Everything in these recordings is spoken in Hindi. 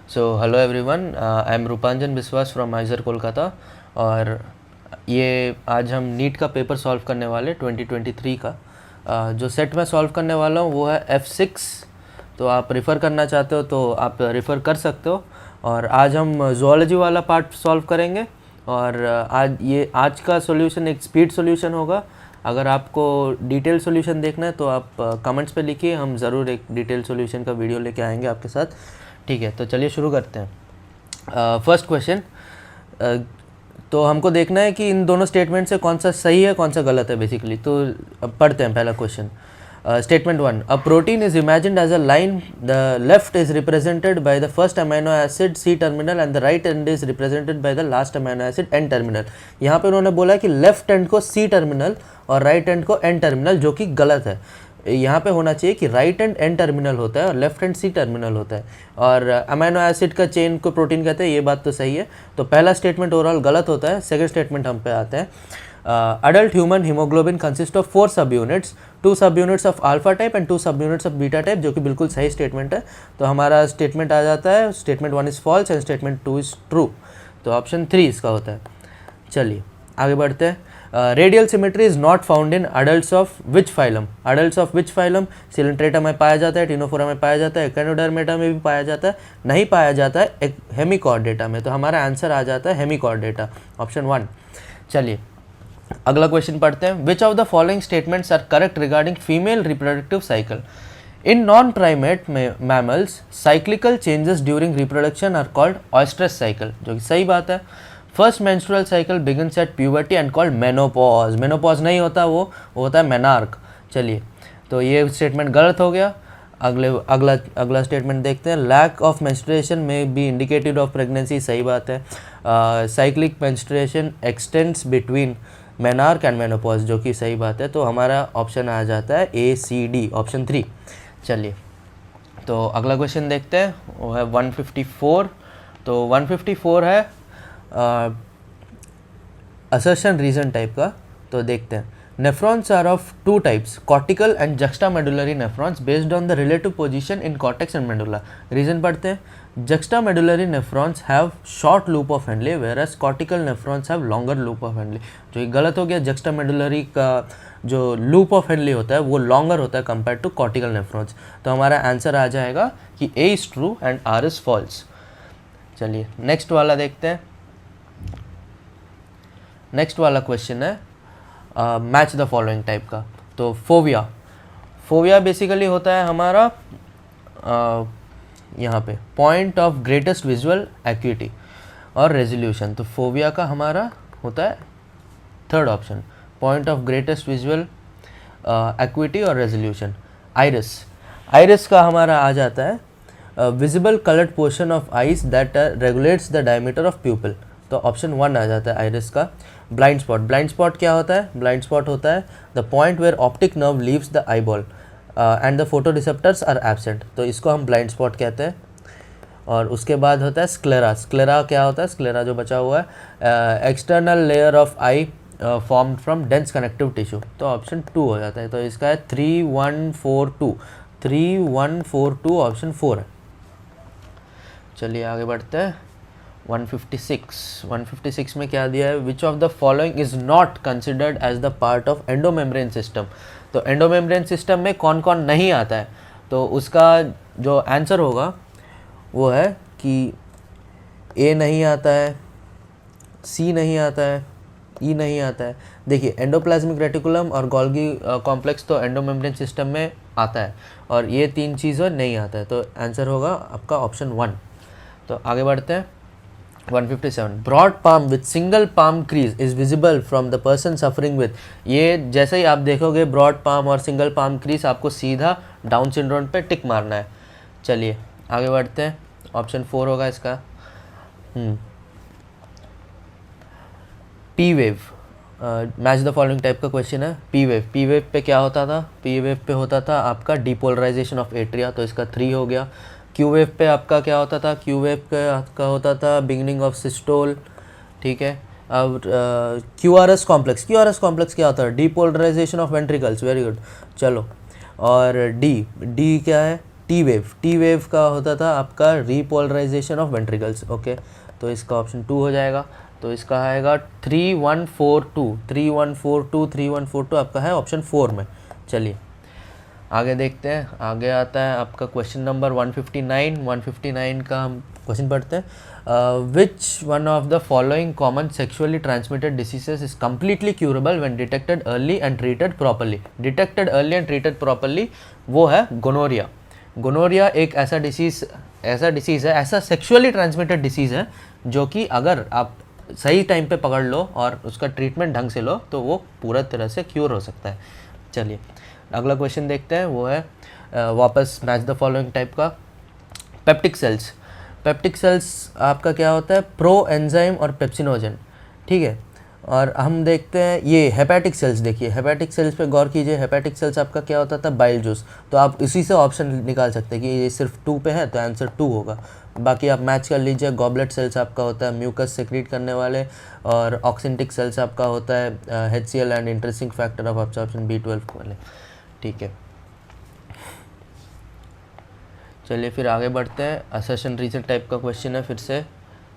So hello everyone, I am Rupanjan Biswas from IISER Kolkata. और ये आज हम नीट का पेपर सॉल्व करने वाले 2023 का। जो सेट में सॉल्व करने वाला हूँ वो है F6। तो आप रेफ़र करना चाहते हो तो आप रेफ़र कर सकते हो। और आज हम ज़ूलॉजी वाला पार्ट सॉल्व करेंगे। और आज का सॉल्यूशन एक स्पीड सॉल्यूशन होगा। अगर आपको डिटेल सॉल्यूशन देखना है तो आप कमेंट्स पे लिखिए, हम ज़रूर एक डिटेल सॉल्यूशन का वीडियो लेके आएंगे आपके साथ। ठीक है, तो चलिए शुरू करते हैं। First question. तो हमको देखना है कि इन दोनों स्टेटमेंट से कौन सा सही है कौन सा गलत है बेसिकली। तो अब पढ़ते हैं पहला question. Statement 1, a protein is imagined as a line, the left is represented by the first amino acid C terminal and the right end is represented by the last amino acid N terminal. यहाँ पे उन्होंने बोला कि लेफ्ट एंड को सी टर्मिनल और राइट एंड को एन टर्मिनल, जो कि गलत है। यहाँ पे होना चाहिए कि राइट एंड एन टर्मिनल होता है और लेफ्ट एंड सी टर्मिनल होता है। और अमीनो एसिड का चेन को प्रोटीन कहते हैं, ये बात तो सही है। तो पहला स्टेटमेंट ओवरऑल गलत होता है। सेकंड स्टेटमेंट हम पे आते हैं। Adult human haemoglobin consist of 4 सब यूनिट्स, 2 सब units of alpha type and 2 सब यूनिट्स ऑफ बीटा टाइप, जो कि बिल्कुल सही स्टेटमेंट है। तो हमारा स्टेटमेंट आ जाता है, statement 1 is false and statement 2 is true. तो ऑप्शन 3 इसका होता है। चलिए आगे बढ़ते हैं। Radial symmetry is not found in adults of which phylum. Adults of which phylum? Coelenterata में पाया जाता है, टिनोफोरा में पाया जाता है, एकेनोडर्मेटा में भी पाया जाता है, नहीं पाया जाता है हेमिकॉर्डेटा में। तो हमारा आंसर आ जाता है हेमिकॉर्डेटा, ऑप्शन 1। चलिए अगला क्वेश्चन पढ़ते हैं। Which of the following statements are correct regarding female reproductive cycle? In non primate mammals cyclical changes during reproduction are called oestrus cycle, जो कि सही बात है। First menstrual cycle begins at puberty and called menopause. Menopause नहीं होता, वो होता है मेनार्क। चलिए तो ये स्टेटमेंट गलत हो गया। अगला स्टेटमेंट देखते हैं। लैक ऑफ मेंस्ट्रुएशन में बी इंडिकेटिव ऑफ प्रेगनेंसी, सही बात है। Cyclic menstruation x tends between menarche and menopause, जो कि सही बात है। तो हमारा ऑप्शन आ जाता है ACD, ऑप्शन 3। चलिए तो अगला क्वेश्चन देखते हैं, वो है 154। तो 154 है असर्शन रीजन टाइप का। तो देखते हैं। Nephrons are of 2 types, cortical and juxtamedullary nephrons, based on the relative position in cortex and medulla. Reason पढ़ते हैं। Juxtamedullary nephrons have short loop of Henle whereas cortical nephrons have longer loop of Henle, जो गलत हो गया। जक्स्टामेडुलरी का जो लूप ऑफ हेनले होता है वो लॉन्गर होता है कंपेयर टू कॉर्टिकल नेफ्रॉन्स। तो हमारा आंसर आ जाएगा कि A is true and R is false. चलिए नेक्स्ट वाला देखते हैं। नेक्स्ट वाला क्वेश्चन है मैच द फॉलोइंग टाइप का। तो फोविया बेसिकली होता है हमारा यहाँ पे point of greatest visual acuity और रेजोल्यूशन। तो फोविया का हमारा होता है third option, point of greatest visual acuity और रेजोल्यूशन। आइरिस का हमारा आ जाता है visible coloured portion of eyes that regulates the diameter of प्यूपिल। तो ऑप्शन 1 आ जाता है आइरिस का। ब्लाइंड स्पॉट क्या होता है? ब्लाइंड स्पॉट होता है the point where optic nerve leaves the eyeball and the photoreceptors are absent. तो इसको हम ब्लाइंड स्पॉट कहते हैं। और उसके बाद होता है स्क्लेरा। स्क्लेरा क्या होता है? स्क्लेरा जो बचा हुआ है external layer of I form from dense connective tissue. तो ऑप्शन 2 हो जाता है। तो इसका है 3142, 3142 ऑप्शन 4 है। चलिए आगे बढ़ते हैं। 156 में क्या दिया है? Which of the following is not considered as the part of endomembrane system. तो एंडोमेम्ब्रेन सिस्टम में कौन कौन नहीं आता है? तो उसका जो आंसर होगा वो है कि A नहीं आता है, C नहीं आता है, E नहीं आता है। देखिए एंडोप्लाज्मिक रेटिकुलम और गोल्गी कॉम्प्लेक्स तो एंडोमेम्ब्रेन सिस्टम में आता है और ये 3 चीज़ें नहीं आता है। तो आंसर होगा आपका ऑप्शन 1। तो आगे बढ़ते हैं। 157, broad palm with single palm crease is visible from the person suffering with. ये जैसे ही आप देखोगे ब्रॉड पाम और सिंगल पाम क्रीज, आपको सीधा डाउन सिंड्रोम पे टिक मारना है। चलिए आगे बढ़ते हैं। ऑप्शन 4 होगा इसका। P wave, match the following type का क्वेश्चन है। पी वेव पे क्या होता था? पी वेव पे होता था आपका डिपोलराइजेशन ऑफ एट्रिया, तो इसका 3 हो गया। क्यू वेव पे आपका क्या होता था? क्यू वेव का होता था बिगिनिंग ऑफ सिस्टोल, ठीक है। अब क्यूआरएस कॉम्प्लेक्स क्या होता है? Depolarisation of ventricles, very good. चलो और डी क्या है? टी वेव का होता था आपका रीपोलराइजेशन ऑफ वेंट्रिकल्स। ओके, तो इसका ऑप्शन 2 हो जाएगा। तो इसका आएगा 3142 आपका है ऑप्शन 4 में। चलिए आगे देखते हैं। आगे आता है आपका क्वेश्चन नंबर 159 का हम क्वेश्चन पढ़ते हैं। Which one of the following common sexually transmitted diseases is completely curable when detected early and treated properly. Detected early and treated properly वो है गोनोरिया। गोनोरिया एक ऐसा डिसीज़ है, ऐसा सेक्सुअली ट्रांसमिटेड डिसीज़ है जो कि अगर आप सही टाइम पे पकड़ लो और उसका ट्रीटमेंट ढंग से लो तो वो पूरा तरह से क्योर हो सकता है। चलिए अगला क्वेश्चन देखते हैं, वो है वापस मैच द फॉलोइंग टाइप का। पेप्टिक सेल्स आपका क्या होता है, प्रो एंजाइम और पेप्सिनोजन, ठीक है। और हम देखते हैं ये हेपेटिक सेल्स, देखिए हेपेटिक सेल्स पे गौर कीजिए। हेपेटिक सेल्स आपका क्या होता था, बाइल जूस। तो आप इसी से ऑप्शन निकाल सकते हैं कि ये सिर्फ 2 पे है तो आंसर 2 होगा। बाकी आप मैच कर लीजिए। गॉबलेट सेल्स आपका होता है म्यूकस सेक्रेट करने वाले, और ऑक्सिंटिक सेल्स आपका होता है HCl and interesting factor of absorption B12 वाले, ठीक है। चलिए फिर आगे बढ़ते हैं। असर्शन रीजन टाइप का क्वेश्चन है फिर से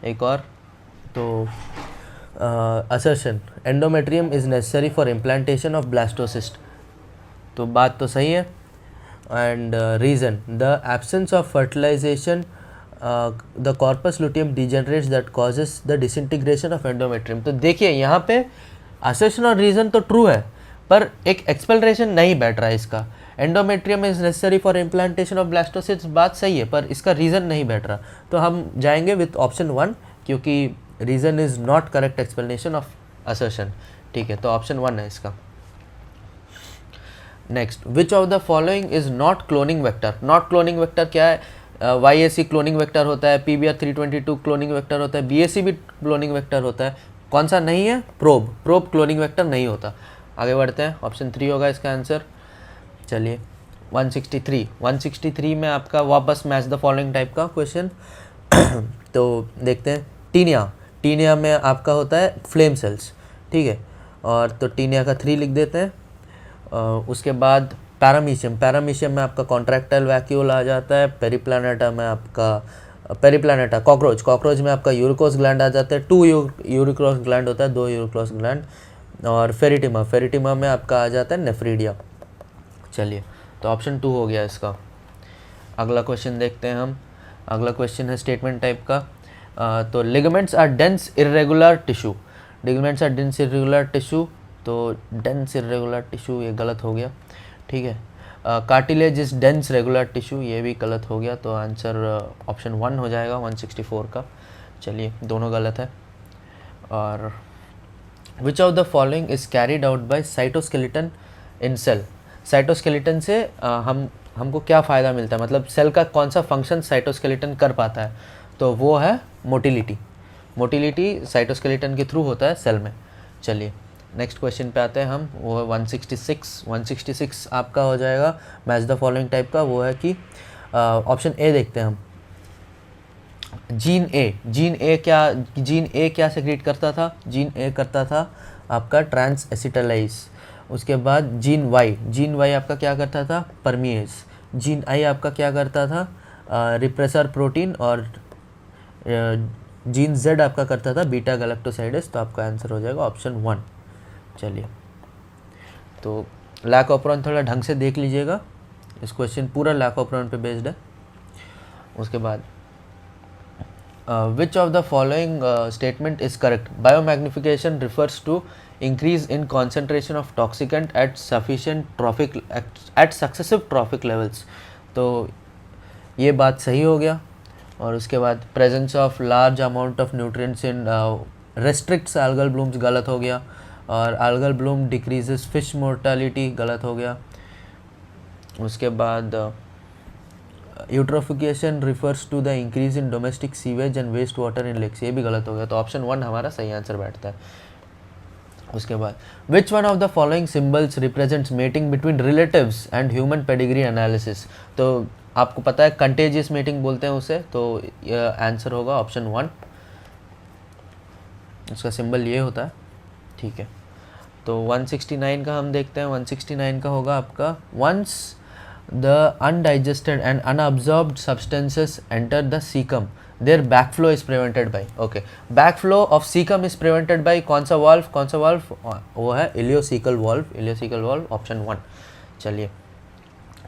एक और। तो assertion, endometrium is necessary for implantation of blastocyst. तो बात तो सही है। And reason, the absence of fertilisation the corpus luteum degenerates that causes the disintegration of endometrium. तो देखिए यहाँ पे असर्शन और रीज़न तो ट्रू है, पर एक एक्सप्लेनेशन नहीं बैठ रहा है इसका। Endometrium is necessary for implantation of blastocyst, बात सही है, पर इसका रीज़न नहीं बैठ रहा। तो हम जाएंगे विथ ऑप्शन 1, क्योंकि reason is not correct explanation of assertion, ठीक है। तो ऑप्शन 1 है इसका। Next, which of the following is not cloning vector. Not cloning vector क्या है, YAC क्लोनिंग वेक्टर होता है, PBR 322 क्लोनिंग वेक्टर होता है, BAC भी क्लोनिंग वेक्टर होता है। कौन सा नहीं है, प्रोब क्लोनिंग वेक्टर नहीं होता। आगे बढ़ते हैं, ऑप्शन 3 होगा इसका आंसर। चलिए 163 में आपका वापस मैच द फॉलोइंग टाइप का क्वेश्चन। तो देखते हैं। टीनिया में आपका होता है फ्लेम सेल्स, ठीक है। और तो टीनिया का 3 लिख देते हैं। उसके बाद पैरामीशियम में आपका कॉन्ट्रैक्टाइल वैक्यूल आ जाता है। पेरिप्लानेटा कॉकरोच में आपका यूरिकोस ग्लैंड आ जाता है। 2 यूरिकोस ग्लैंड होता है, 2 यूरिकोस ग्लैंड। और फेरिटिमा में आपका आ जाता है नेफ्रीडिया। चलिए तो ऑप्शन 2 हो गया इसका। अगला क्वेश्चन देखते हैं हम। अगला क्वेश्चन है स्टेटमेंट टाइप का। तो ligaments are dense irregular tissue. तो डेंस इर्रेगुलर टिश्यू ये गलत हो गया, ठीक है। Cartilage is dense regular tissue, ये भी गलत हो गया। तो आंसर ऑप्शन 1 हो जाएगा 164 का। चलिए दोनों गलत है। और which of the following is carried out by cytoskeleton in cell. Cytoskeleton से हमको क्या फ़ायदा मिलता है, मतलब सेल का कौन सा फंक्शन साइटोस्केलेटन कर पाता है, तो वो है मोटिलिटी साइटोस्केलेटन के थ्रू होता है सेल में। चलिए नेक्स्ट क्वेश्चन पे आते हैं हम, वो है 166 आपका हो जाएगा मैच द फॉलोइंग टाइप का। वो है कि ऑप्शन ए देखते हैं हम। जीन ए क्या सेक्रेट करता था, जीन ए करता था आपका ट्रांस एसिटाइलाइज। उसके बाद जीन वाई आपका क्या करता था, परमिएज। जीन आई आपका क्या करता था, रिप्रेसर प्रोटीन। और जीन जेड आपका करता था बीटा गैलेक्टोसाइडेस। तो आपका आंसर हो जाएगा ऑप्शन 1। चलिए तो लैक ऑपरॉन थोड़ा ढंग से देख लीजिएगा, इस क्वेश्चन पूरा लैक ऑपरॉन पे बेस्ड है। उसके बाद which of the following statement is correct. Biomagnification refers to increase in concentration of toxicant at successive trophic levels. तो ये बात सही हो गया। और उसके बाद presence of large amount of nutrients in restricts algal blooms गलत हो गया। और algal bloom decreases fish mortality गलत हो गया। उसके बाद eutrophication refers to the increase in domestic sewage and waste water in lakes, ये भी गलत हो गया। तो ऑप्शन 1 हमारा सही आंसर बैठता है। उसके बाद विच one of the following symbols represents mating between relatives and human pedigree analysis. तो आपको पता है कंटेजियस मेटिंग बोलते हैं उसे, तो आंसर होगा ऑप्शन 1, उसका सिंबल ये होता है, ठीक है। तो 169 का हम देखते हैं। 169 का होगा आपका once the undigested and unabsorbed substances enter the cecum, their backflow is prevented by. Okay, backflow of cecum is prevented by कौन सा valve? वो है इलियोसिकल valve, ऑप्शन 1. चलिए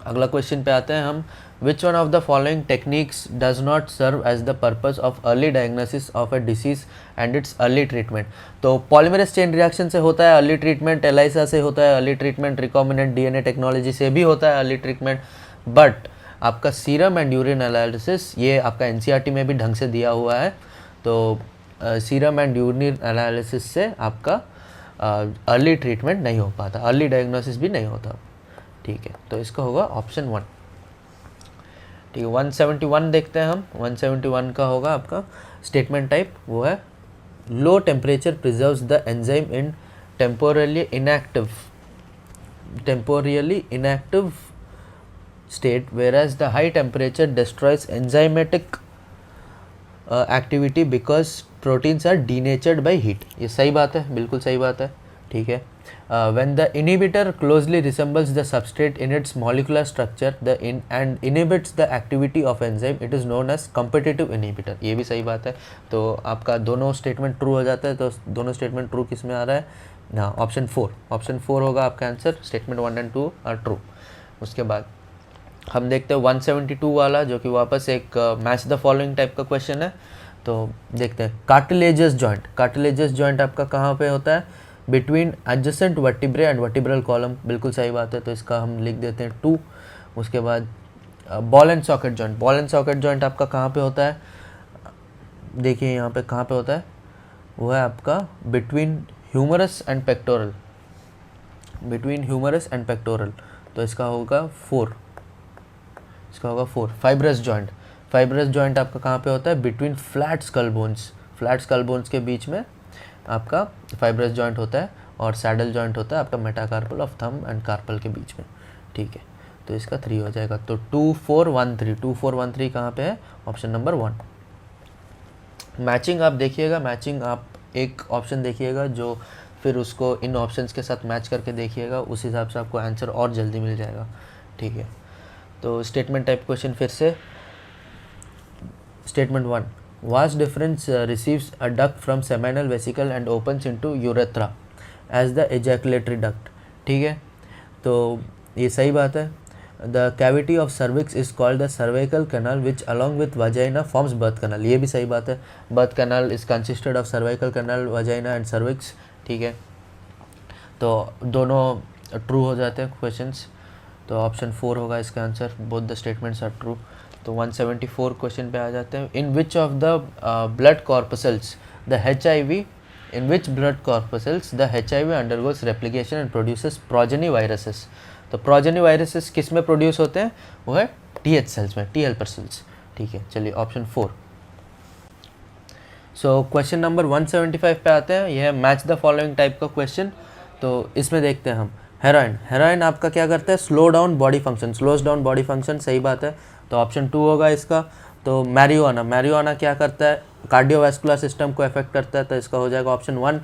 अगला क्वेश्चन पे आते हैं हम. Which one of the following techniques does not serve as the purpose of early diagnosis of a disease and its early treatment. तो पॉलीमरेज चेन रिएक्शन से होता है अर्ली ट्रीटमेंट, एलाइसा से होता है early treatment, recombinant DNA technology से भी होता है अर्ली ट्रीटमेंट. बट आपका सीरम एंड यूरिन एनालिसिस ये आपका एनसीईआरटी में भी ढंग से दिया हुआ है. तो सीरम एंड यूरिन एनालिसिस से आपका अर्ली ट्रीटमेंट नहीं हो पाता, अर्ली डायग्नोसिस भी नहीं होता. ठीक है, तो इसका होगा ऑप्शन 1. ठीक है, 171 देखते हैं हम. 171 का होगा आपका स्टेटमेंट टाइप, वो है low temperature preserves the enzyme in temporarily inactive state, whereas the high temperature destroys enzymatic activity because proteins are denatured by heat. ये सही बात है, बिल्कुल सही बात है. ठीक है. When the inhibitor closely resembles the substrate in its molecular structure and inhibits the activity of enzyme, it is known as competitive inhibitor. ये भी सही बात है. तो आपका दोनों स्टेटमेंट ट्रू हो जाता है. तो दोनों स्टेटमेंट ट्रू किस में आ रहा है ना, ऑप्शन 4 होगा आपका answer. Statement 1 and 2 are true. उसके बाद हम देखते हैं 172 वाला, जो कि वापस एक मैच द फॉलोइंग टाइप का क्वेश्चन है. तो देखते हैं. कार्टिलेजियस जॉइंट आपका कहाँ पे होता है? Between adjacent vertebrae and vertebral column. बिल्कुल सही बात है, तो इसका हम लिख देते हैं 2. उसके बाद बॉल एंड सॉकेट जॉइंट आपका कहाँ पे होता है? देखिए यहाँ पे कहाँ पे होता है, वो है आपका बिटवीन ह्यूमरस एंड पेक्टोरल. तो इसका होगा 4. फाइब्रस जॉइंट आपका कहाँ पे होता है? बिटवीन फ्लैट स्कल बोन्स के बीच में आपका फाइब्रस जॉइंट होता है. और सैडल जॉइंट होता है आपका metacarpal of thumb and carpal के बीच में. ठीक है, तो इसका 3 हो जाएगा. तो 2413 कहाँ पे है? Option number 1. मैचिंग आप देखिएगा, आप एक ऑप्शन देखिएगा जो फिर उसको इन ऑप्शंस के साथ मैच करके देखिएगा, उस हिसाब से आपको आंसर और जल्दी मिल जाएगा. ठीक है, तो स्टेटमेंट टाइप क्वेश्चन फिर से. Statement 1, vas deferens receives a duct from seminal vesicle and opens into urethra as the ejaculatory duct. ठीक है, तो ये सही बात है. The cavity of cervix is called the cervical canal which along with vagina forms birth canal. ये भी सही बात है. Birth canal is consisted of cervical canal, vagina and cervix. ठीक है, तो दोनों ट्रू हो जाते हैं क्वेश्चंस. तो ऑप्शन 4 होगा इसका answer. Both the statements are true. तो 174 क्वेश्चन पे आ जाते हैं. In which of the blood corpuscles the HIV undergoes replication and produces progeny viruses. तो प्रोजेनी वायरसेस किस में प्रोड्यूस होते हैं? वो है TH सेल्स में, T हेल्पर सेल्स. ठीक है, चलिए ऑप्शन 4. सो क्वेश्चन नंबर 175 पे आते हैं. यह है मैच द फॉलोइंग टाइप का क्वेश्चन. तो इसमें देखते हैं हम. हेरोइन आपका क्या करता है? Slows down body function. सही बात है, तो ऑप्शन 2 होगा इसका. तो मैरिजुआना क्या करता है? कार्डियोवैस्कुलर सिस्टम को अफेक्ट करता है, तो इसका हो जाएगा ऑप्शन 1.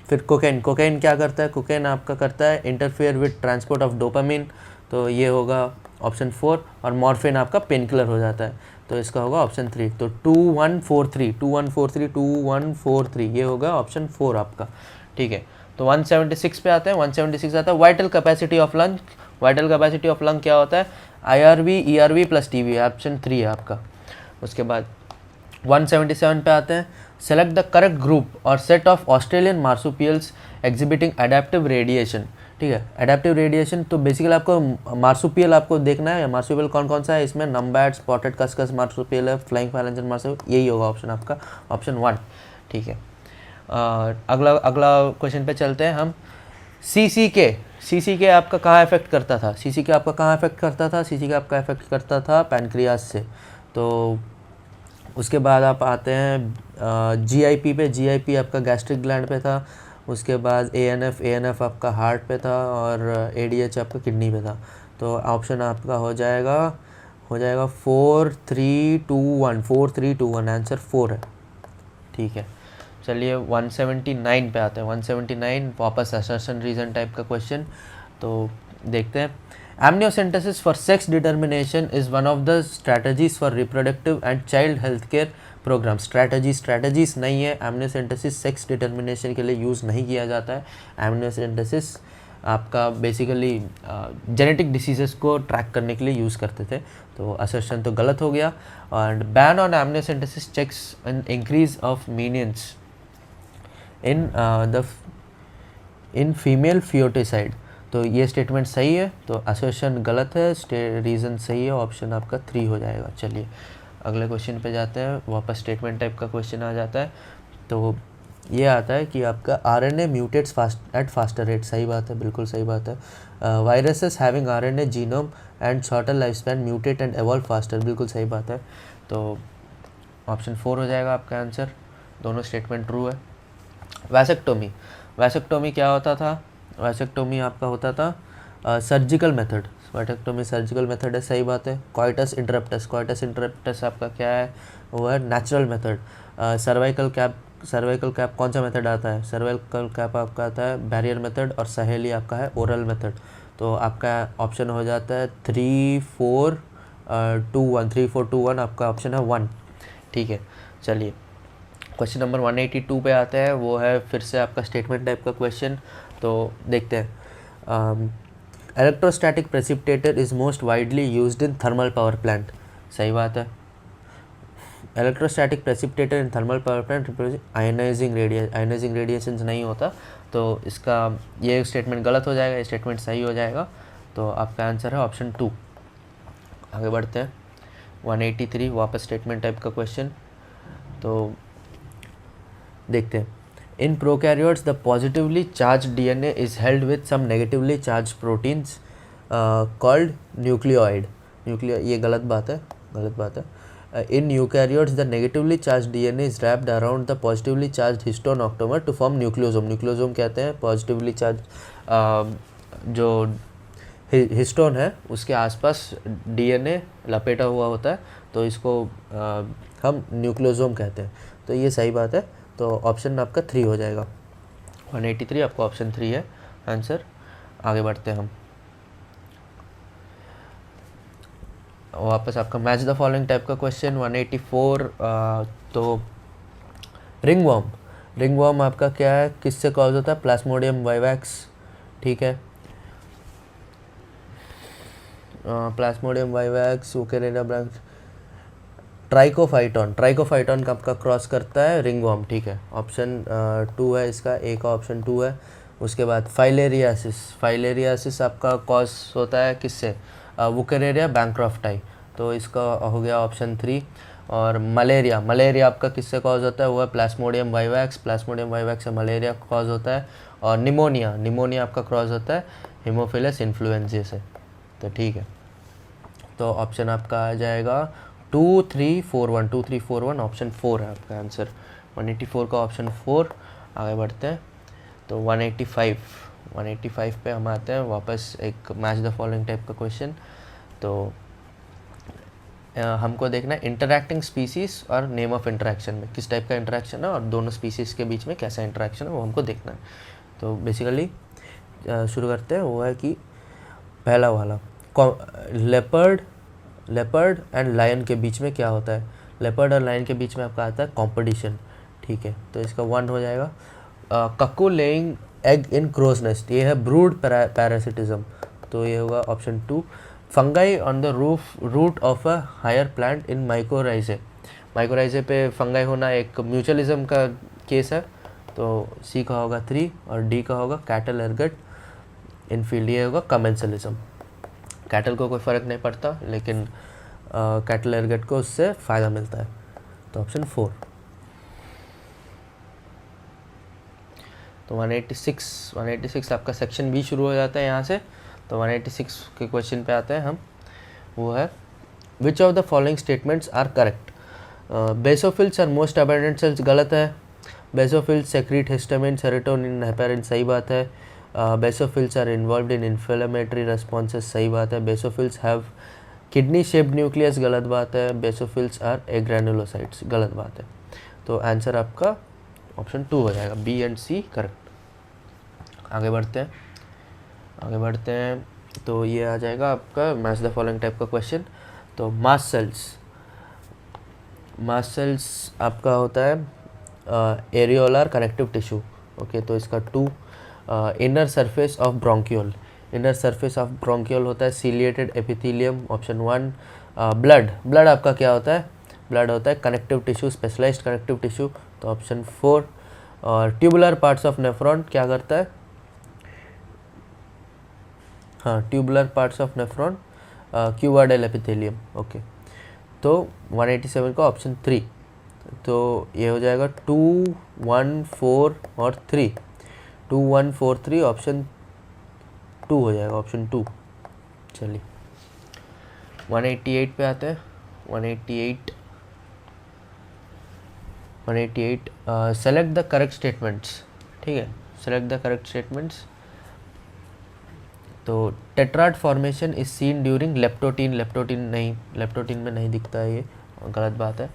फिर कोकेन क्या करता है? कोकेन आपका करता है interfere with transport of dopamine, तो ये होगा ऑप्शन 4. और मॉर्फिन आपका पेन किलर हो जाता है, तो इसका होगा ऑप्शन 3. तो 2143 ये होगा ऑप्शन 4 आपका. ठीक है, तो 176 पे आते हैं. 176 आता है वाइटल कैपेसिटी ऑफ लंग क्या होता है? IRV, ERV plus TB. Option 3 है आपका. उसके बाद 177 पे आते हैं. सेलेक्ट द करेक्ट ग्रुप और set of Australian marsupials exhibiting adaptive radiation. ठीक है, एडेप्टिव रेडिएशन, तो बेसिकली आपको मार्सुपियल आपको देखना है. मार्सुपियल कौन सा है इसमें? नम्बैट, स्पॉटेड कस्कस मार्सुपियल है, फ्लाइंग फाइलेंजर मार्सुपियल. यही होगा ऑप्शन आपका, ऑप्शन 1. ठीक है, अगला क्वेश्चन पे चलते हैं हम. CCK आपका कहाँ इफेक्ट करता था? CCK आपका इफेक्ट करता था पैनक्रियास से. तो उसके बाद आप आते हैं GIP पे. GIP आपका गैस्ट्रिक ग्लैंड पे था. उसके बाद ANF आपका हार्ट पे था. और ADH आपका किडनी पे था. तो ऑप्शन आपका हो जाएगा 4321. आंसर 4 है. ठीक है, चलिए 179 पे आते हैं. 179 वापस असर्शन रीजन टाइप का क्वेश्चन. तो देखते हैं. Amniocentesis for sex determination is one of the strategies for reproductive and child health care programme. Strategies नहीं है, एमनियोसेंटेसिस सेक्स डिटर्मिनेशन के लिए यूज़ नहीं किया जाता है। एमनियोसेंटेसिस आपका बेसिकली जेनेटिक डिसीजेस को ट्रैक करने के लिए यूज़ करते थे, तो असर्शन तो गलत हो गया। And ban on amniocentesis checks an increase of menace in female foeticide, तो ये स्टेटमेंट सही है, तो असर्शन गलत है, रीज़न सही है, ऑप्शन आपका 3 हो जाएगा। चलिए अगले क्वेश्चन पे जाते हैं, वापस स्टेटमेंट टाइप का क्वेश्चन आ जाता है। तो ये आता है कि आपका आरएनए म्यूटेट्स फास्टर रेट, सही बात है, बिल्कुल सही बात है। Viruses having RNA genome and shorter life span mutate and evolve faster, बिल्कुल सही बात है, तो ऑप्शन 4 हो जाएगा आपका आंसर। दोनों स्टेटमेंट ट्रू है। वैसेक्टोमी क्या होता था? वैसेक्टोमी आपका होता था surgical method, vasectomy surgical method है, सही बात है। कॉइटस इंटरप्टस आपका क्या है? वो है नेचुरल मेथड। सर्वाइकल कैप कौन सा मेथड आता है? सर्वाइकल कैप आपका आता है बैरियर मेथड, और सहेली आपका है ओरल मेथड। तो आपका ऑप्शन हो जाता है 3 4 2 1, 3 4 2 1, आपका ऑप्शन है 1, ठीक है। चलिए क्वेश्चन नंबर 182 पे आते हैं, वो है फिर से आपका स्टेटमेंट टाइप का क्वेश्चन, तो देखते हैं। Electrostatic precipitator is most widely used in thermal power plant, सही बात है। Electrostatic precipitator in thermal power plant ionising radiation नहीं होता, तो इसका ये स्टेटमेंट गलत हो जाएगा, ये स्टेटमेंट सही हो जाएगा, तो आपका आंसर है ऑप्शन 2। आगे बढ़ते हैं 183, वापस स्टेटमेंट टाइप का क्वेश्चन, तो देखते हैं। In prokaryotes the positively charge DNA is held with some negatively charge proteins called nucleoid. ये गलत बात है। In eukaryotes, the negatively charged DNA is wrapped around the positively charged histone octamer to form nucleosome. Nucleosome कहते हैं positively charged जो हिस्टोन है उसके आसपास DNA लपेटा हुआ होता है, तो इसको हम न्यूक्लियोसोम कहते हैं, तो ये सही बात है, तो ऑप्शन आपका 3 हो जाएगा। 183 आपका ऑप्शन 3 है आंसर। आगे बढ़ते हैं हम, वापस आपका मैच द फॉलोइंग टाइप का क्वेश्चन 184। तो रिंगवर्म आपका क्या है, किससे कॉज होता है? प्लाज्मोडियम वाइवैक्स, ठीक है। Plasmodium vivax, Eukarya branch, Trichophyton का आपका क्रॉस करता है रिंगवर्म, ठीक है। ऑप्शन 2 है इसका, ए का ऑप्शन 2 है। उसके बाद फाइलेरियासिस आपका कॉज होता है किससे? वुकेरिया बैंक्रॉफ्टाई, तो इसका हो गया ऑप्शन 3। और मलेरिया आपका किससे कॉज होता है? वो है प्लाज्मोडियम वाइवैक्स से मलेरिया कॉज होता है। और निमोनिया आपका क्रॉस होता है हीमोफिलस इन्फ्लुएंजा से, तो ठीक है। तो ऑप्शन आपका आ जाएगा 2 3 4 1, ऑप्शन 4 है आपका आंसर। 184 का ऑप्शन 4। आगे बढ़ते हैं, तो 185 पे हम आते हैं वापस, एक मैच द फॉलोइंग टाइप का क्वेश्चन। तो हमको देखना है इंटरैक्टिंग स्पीसीज और नेम ऑफ इंटरेक्शन में किस टाइप का इंटरेक्शन है और दोनों स्पीसीज के बीच में कैसा इंटरेक्शन है, वो हमको देखना है। तो बेसिकली शुरू करते हैं, वो है कि पहला वाला लेपर्ड एंड लायन के बीच में क्या होता है? लेपर्ड और लायन के बीच में आपका आता है कॉम्पिटिशन, ठीक है, तो इसका 1 हो जाएगा। Cuckoo laying egg in crow's nest, ये है ब्रूड पैरासिटिज्म, तो ये होगा option 2। Fungi on the root of a higher plant in mycorrhizae पे फंगाई होना एक म्यूचुअलिज्म का केस है, तो सी का होगा 3 और डी का होगा कैटल एर्गट इनफील्ड, ये होगा कमेंसलिज्म। कैटल को कोई फ़र्क नहीं पड़ता, लेकिन कैटल एर्गट को उससे फ़ायदा मिलता है, तो ऑप्शन 4। तो 186 आपका सेक्शन बी शुरू हो जाता है यहाँ से। तो 186 के क्वेश्चन पे आते हैं हम, वो है which of the following statements are correct? Basophils are most abundant cells, गलत है। Basophils secrete histamine, serotonin, heparin, सही बात है। Basophils are involved in inflammatory responses, सही बात है। Basophils have kidney shaped nucleus, गलत बात है। बेसोफिल्स आर एग्रेनुलोसाइट्स, गलत बात है। तो आंसर आपका ऑप्शन 2 हो जाएगा, बी एंड सी करेक्ट। आगे बढ़ते हैं तो ये आ जाएगा आपका मैच द फॉलोइंग टाइप का क्वेश्चन। तो मास्ट सेल्स आपका होता है एरियोलर कनेक्टिव टिश्यू। ओके, तो इसका 2। Inner surface of bronchiole, inner surface of bronchiole होता है सीलिएटेड एपिथेलियम, ऑप्शन 1। ब्लड आपका क्या होता है? ब्लड होता है connective tissue, specialized connective tissue, तो ऑप्शन 4। और ट्यूबुलर पार्ट्स ऑफ नेफ्रॉन क्या करता है? हाँ, tubular parts of nephron cuboidal epithelium. Okay, तो 187 का ऑप्शन 3। तो ये हो जाएगा 2, 1, 4 और 3। 2, 1, 4, 3 ऑप्शन 2 हो जाएगा, ऑप्शन 2। चलिए 188 पे आते हैं। 188 सेलेक्ट द करेक्ट स्टेटमेंट्स। ठीक है, सेलेक्ट द करेक्ट स्टेटमेंट्स। तो tetrad formation is seen during leptotene, leptotene में नहीं दिखता है, ये गलत बात है।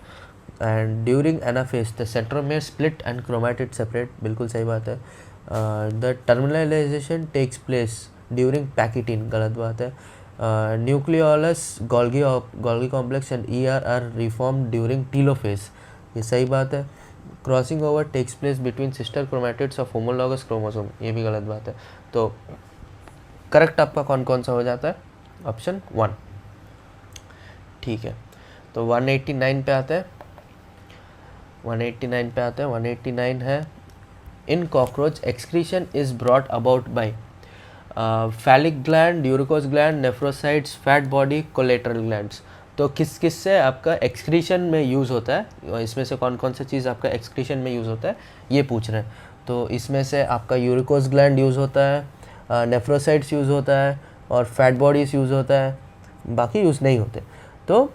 And during anaphase the centromere split and chromatid separate, बिल्कुल सही बात है। The terminalisation takes place during pachytene, गलत बात है। Nucleolus Golgi complex and ER are reform during telophase, ये सही बात है। Crossing over takes place between sister chromatids of homologous chromosome, ये भी गलत बात है। तो करेक्ट आपका कौन कौन सा हो जाता है? ऑप्शन 1। ठीक है, तो 189 पे आते हैं। 189 है in cockroach excretion is brought about by phallic gland, uricose gland, nephrocytes, fat body, collateral glands. तो किस किस से आपका एक्सक्रीशन में यूज़ होता है, इसमें से कौन कौन सा चीज़ आपका एक्सक्रीशन में यूज़ होता है ये पूछ रहे हैं। तो इसमें से आपका यूरिकोस ग्लैंड यूज़ होता है, नेफ्रोसाइट्स यूज़ होता है और फैट बॉडीज यूज़ होता है, बाकी यूज़ नहीं होते। तो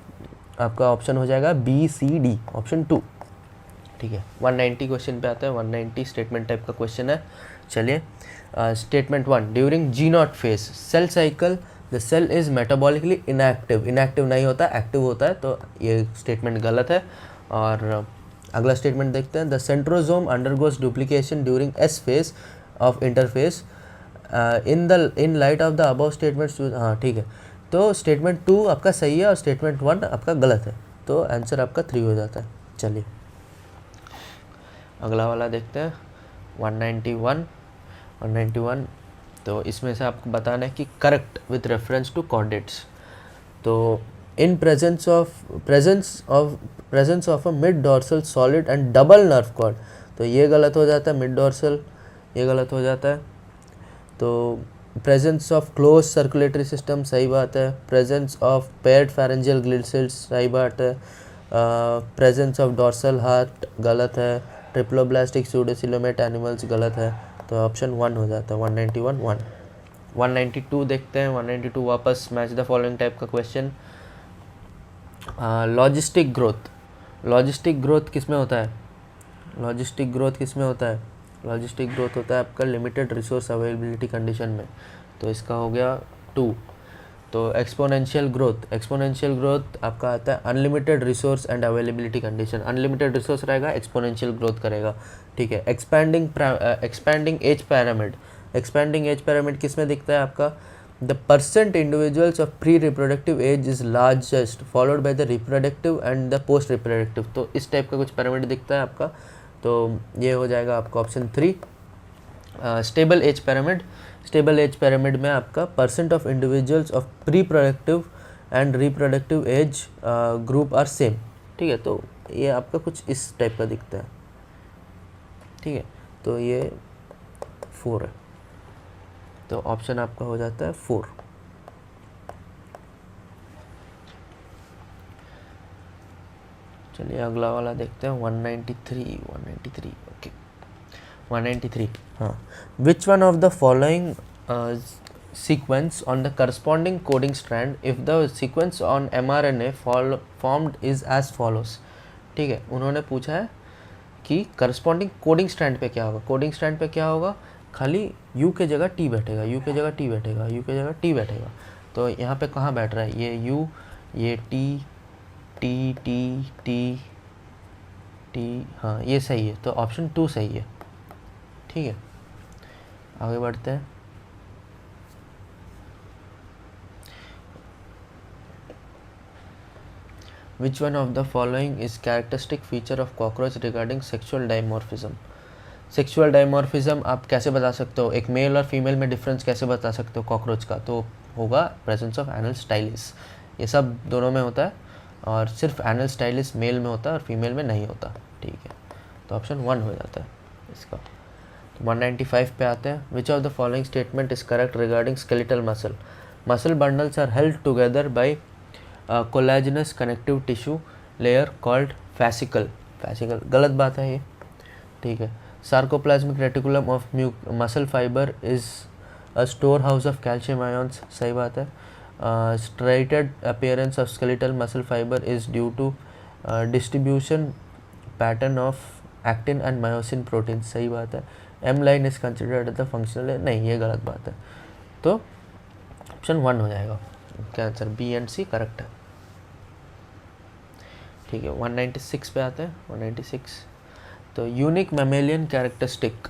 आपका ऑप्शन हो जाएगा BCD, ऑप्शन 2। ठीक है, 190 क्वेश्चन पे आता है। 190 स्टेटमेंट टाइप का क्वेश्चन है। चलिए, statement 1 during G0 phase cell cycle the cell is metabolically inactive, inactive नहीं होता, एक्टिव होता है, तो ये स्टेटमेंट गलत है। और अगला स्टेटमेंट देखते हैं। The centrosome undergoes duplication during S phase of interface in light of the above statements. हाँ ठीक है, तो स्टेटमेंट 2 आपका सही है और स्टेटमेंट 1 आपका गलत है, तो आंसर आपका 3 हो जाता है। चलिए अगला वाला देखते हैं। 191 तो इसमें से आपको बताना है कि correct with reference to chordates. तो in presence of a mid dorsal solid and double nerve cord, तो ये गलत हो जाता है, मिड डॉर्सल ये गलत हो जाता है। तो presence of close circulatory system सही बात है। प्रेजेंस ऑफ पेयर्ड फेरेंजियल ग्लिड सेल्स सही बात है। प्रेजेंस ऑफ डॉर्सल हार्ट गलत है। ट्रिप्लोब्लास्टिक सूडोसिलोमेट एनिमल्स गलत है, तो ऑप्शन 1 हो जाता है। 191 192 देखते हैं। 192 वापस मैच द फॉलोइंग टाइप का क्वेश्चन। लॉजिस्टिक ग्रोथ किस में होता है? लॉजिस्टिक ग्रोथ होता है आपका लिमिटेड रिसोर्स अवेलेबिलिटी कंडीशन में, तो इसका हो गया 2। तो एक्सपोनेंशियल ग्रोथ आपका आता है unlimited resource and availability condition. Unlimited resource रहेगा, एक्सपोनेंशियल ग्रोथ करेगा। ठीक है, एक्सपैंडिंग एज पिरामिड किस में दिखता है आपका? The percent individuals of pre reproductive age is largest followed by the reproductive and the post reproductive, तो इस टाइप का कुछ पिरामिड दिखता है आपका, तो ये हो जाएगा आपका ऑप्शन 3। स्टेबल एज पिरामिड में आपका percent of individuals of pre productive and reproductive age group are same. ठीक है, तो ये आपका कुछ इस टाइप का दिखता है। ठीक है, तो ये 4 है, तो ऑप्शन आपका हो जाता है 4। चलिए अगला वाला देखते हैं। 193 ओके। 193 हाँ, which one of the following sequence on the corresponding coding strand if the sequence on mRNA formed is as follows. ठीक है, उन्होंने पूछा है कि करस्पॉन्डिंग कोडिंग स्ट्रैंड पे क्या होगा। कोडिंग स्ट्रैंड पे क्या होगा? खाली U के जगह T बैठेगा, U के जगह T बैठेगा। तो यहाँ पे कहाँ बैठ रहा है? ये U, ये T, हाँ ये सही है, तो ऑप्शन 2 सही है। ठीक है, आगे बढ़ते हैं। Which one of the following is characteristic feature of cockroach regarding sexual dimorphism. Sexual dimorphism आप कैसे बता सकते हो, एक मेल और फीमेल में डिफरेंस कैसे बता सकते हो कॉकरोच का, तो होगा प्रेजेंस ऑफ एनल स्टाइलिस। ये सब दोनों में होता है और सिर्फ एनल स्टाइलिस मेल में होता है और फीमेल में नहीं होता। ठीक है, तो ऑप्शन 1 हो जाता है इसका। 195 पे आते हैं। Which of the following statement is correct regarding skeletal muscle. Muscle bundles are held together by collagenous connective tissue layer called fascicle. Fascicle गलत बात है ये। ठीक है, sarcoplasmic reticulum of muscle fiber is a store house of calcium ions. सही बात है। Striated appearance of skeletal muscle fiber is due to distribution pattern of actin and myosin protein. सही बात है। M line is considered the functional, नहीं ये गलत बात है। तो ऑप्शन 1 हो जाएगा, क्या answer B and C correct है। ठीक है, 196 पे आते हैं। 196 तो unique mammalian characteristic.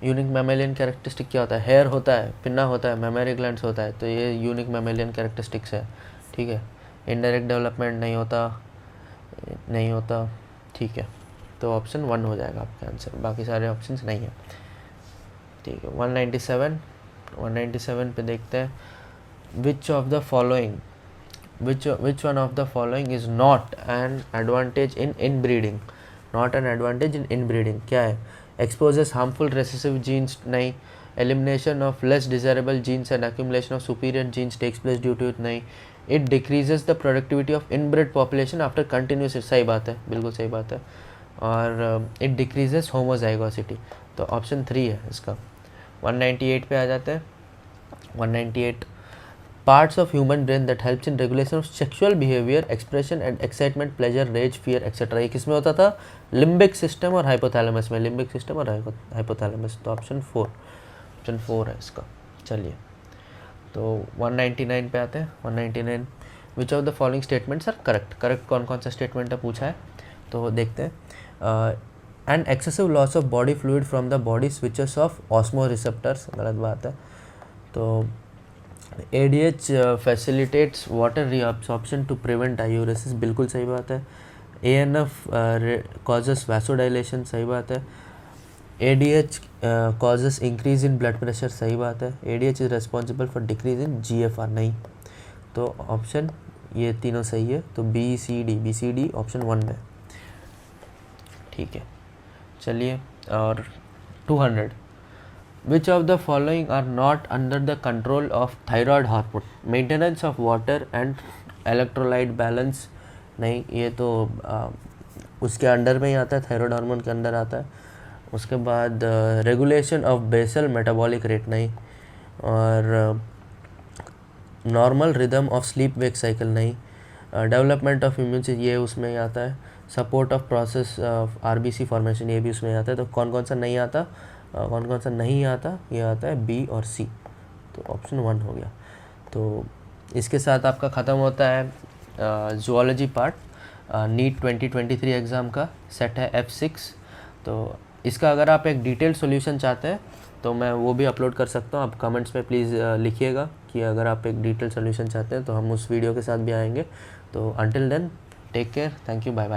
Unique mammalian characteristic क्या होता है, हेयर होता है, पिन्ना होता है, मेमोरी ग्लैंड्स होता है, तो ये यूनिक मैमेलियन कैरेक्टरिस्टिक्स है। ठीक है, इनडायरेक्ट डेवलपमेंट नहीं होता। ठीक है, तो ऑप्शन 1 हो जाएगा आपका आंसर, बाकी सारे ऑप्शंस नहीं है। ठीक है, 197 पे देखते हैं। Which one of the following is not an advantage in inbreeding. Not an advantage in inbreeding क्या है, एक्सपोजेस हार्मफुल रेसेसिव जीन्स, नहीं। Elimination of less desirable genes and accumulation of superior genes takes place due to it, नहीं। It decreases the productivity of inbred population after continuous, सही बात है, बिल्कुल सही बात है। और इट डिक्रीजेस होमोजाइगोसिटी, तो ऑप्शन 3 है इसका। 198 पे आ जाते हैं। 198 parts of human brain that helps in regulation of sexual behavior, expression and excitement, pleasure, rage, fear etc. ये किसमें होता था, लिम्बिक सिस्टम और हाइपोथैलेमस में, लिम्बिक सिस्टम और हाइपोथैलेमस, तो ऑप्शन 4 है इसका। चलिए, तो 199 पे आते हैं। 199 which of the following statements are correct कौन कौन सा स्टेटमेंट है पूछा है, तो देखते हैं। And excessive loss of body fluid from the body switches of osmo receptors, गलत बात है। तो ADH facilitates water reabsorption to prevent diuresis, बिल्कुल सही बात है। ANF causes vasodilation, सही बात है। ADH causes increase in blood pressure, सही बात है। ADH is responsible for decrease in GFR, नहीं। तो ऑप्शन ये तीनों सही है, तो BCD ऑप्शन 1 में। ठीक है, चलिए, और 200 Which of the following are not under the control of thyroid hormone? Maintenance of water and electrolyte balance, नहीं, ये तो उसके अंडर में ही आता है, थायराइड हार्मोन के अंदर आता है। उसके बाद regulation of basal metabolic rate, नहीं। और normal rhythm of sleep wake cycle, नहीं। डेवलपमेंट ऑफ इम्यून सिस्टम, ये उसमें ही आता है। Support of process of RBC formation, ये भी उसमें आता है। तो कौन कौन सा नहीं आता, ये आता है B और C, तो ऑप्शन 1 हो गया। तो इसके साथ आपका ख़त्म होता है ज़ूलॉजी पार्ट। नीट 2023 एग्ज़ाम का सेट है F6। तो इसका अगर आप एक डिटेल सॉल्यूशन चाहते हैं तो मैं वो भी अपलोड कर सकता हूँ, आप कमेंट्स में प्लीज़ लिखिएगा कि अगर आप एक डिटेल सॉल्यूशन चाहते हैं तो हम उस वीडियो के साथ भी आएंगे। तो until then take care, thank you, bye bye.